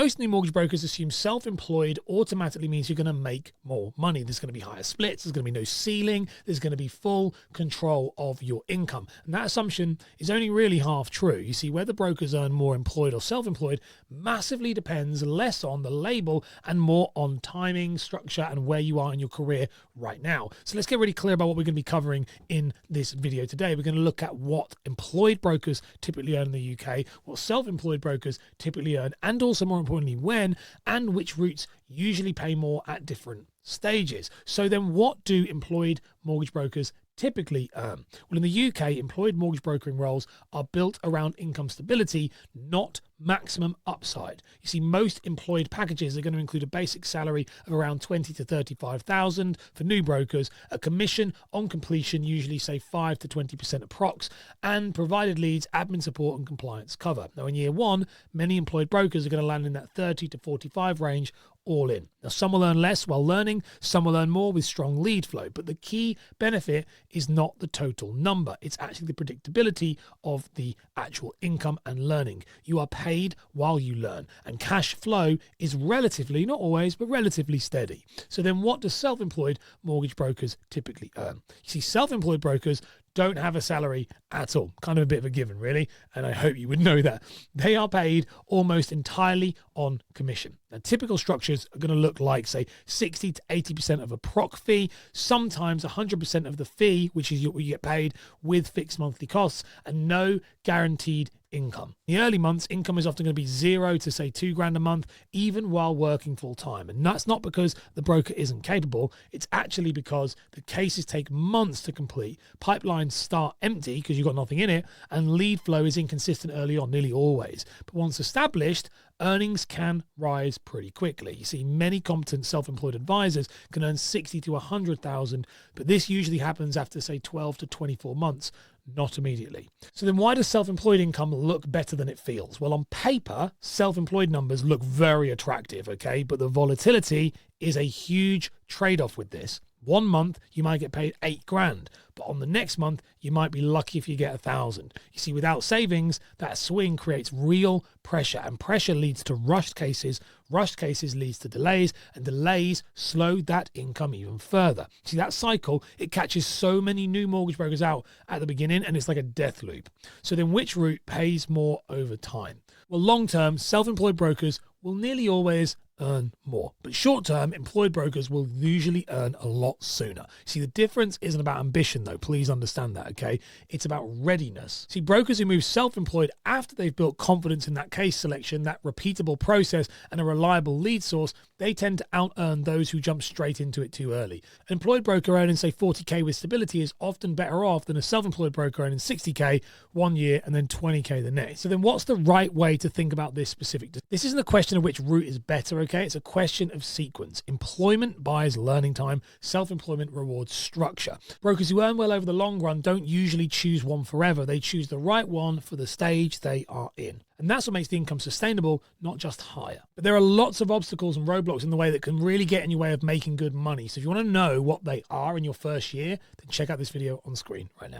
Most new mortgage brokers assume self-employed automatically means you're going to make more money. There's going to be higher splits. There's going to be no ceiling. There's going to be full control of your income. And that assumption is only really half true. You see, whether brokers earn more employed or self-employed massively depends less on the label and more on timing, structure, and where you are in your career right now. So let's get really clear about what we're going to be covering in this video today. We're going to look at what employed brokers typically earn in the UK, what self-employed brokers typically earn, and also more importantly when, and which routes usually pay more at different stages. So then what do employed mortgage brokers typically earn? Well, in the UK, employed mortgage brokering roles are built around income stability, not maximum upside. You see, most employed packages are going to include a basic salary of around 20 to 35,000 for new brokers, a commission on completion, usually say 5 to 20% approx, and provided leads, admin support, and compliance cover. Now, in year one, many employed brokers are going to land in that 30 to 45 range all in. Now, some will earn less while learning, some will earn more with strong lead flow, but the key benefit is not the total number. It's actually the predictability of the actual income and learning. You are paid while you learn, and cash flow is relatively, not always, but relatively steady. So then what do self-employed mortgage brokers typically earn? You see, self-employed brokers don't have a salary at all. Kind of a bit of a given, really, and I hope you would know that. They are paid almost entirely on commission. Now, typical structures are going to look like, say, 60 to 80% of a proc fee, sometimes 100% of the fee, which is what you get paid with fixed monthly costs, and no guaranteed income. In the early months, income is often going to be 0 to say £2,000 a month, even while working full time. And that's not because the broker isn't capable. It's actually because the cases take months to complete. Pipelines start empty because you've got nothing in it, and lead flow is inconsistent early on, nearly always. But once established, earnings can rise pretty quickly. You see, many competent self-employed advisors can earn 60 to 100,000, but this usually happens after say 12 to 24 months, not immediately. So then why does self-employed income look better than it feels? Well, on paper, self-employed numbers look very attractive, okay? But the volatility is a huge trade-off with this. 1 month, you might get paid $8,000, but on the next month, you might be lucky if you get 1,000. You see, without savings, that swing creates real pressure, and pressure leads to rushed cases leads to delays, and delays slow that income even further. See, that cycle, it catches so many new mortgage brokers out at the beginning, and it's like a death loop. So then which route pays more over time? Well, long-term, self-employed brokers will nearly always earn more. But short-term, employed brokers will usually earn a lot sooner. See, the difference isn't about ambition, though. Please understand that, okay? It's about readiness. See, brokers who move self-employed after they've built confidence in that case selection, that repeatable process, and a reliable lead source, they tend to out-earn those who jump straight into it too early. An employed broker earning, say, 40K with stability is often better off than a self-employed broker earning 60K 1 year and then 20K the next. So then what's the right way to think about this specific? This isn't a question of which route is better, okay? It's a question of sequence. Employment buys learning time. Self-employment rewards structure. Brokers who earn well over the long run don't usually choose one forever. They choose the right one for the stage they are in. And that's what makes the income sustainable, not just higher. But there are lots of obstacles and roadblocks in the way that can really get in your way of making good money. So if you want to know what they are in your first year, then check out this video on screen right now.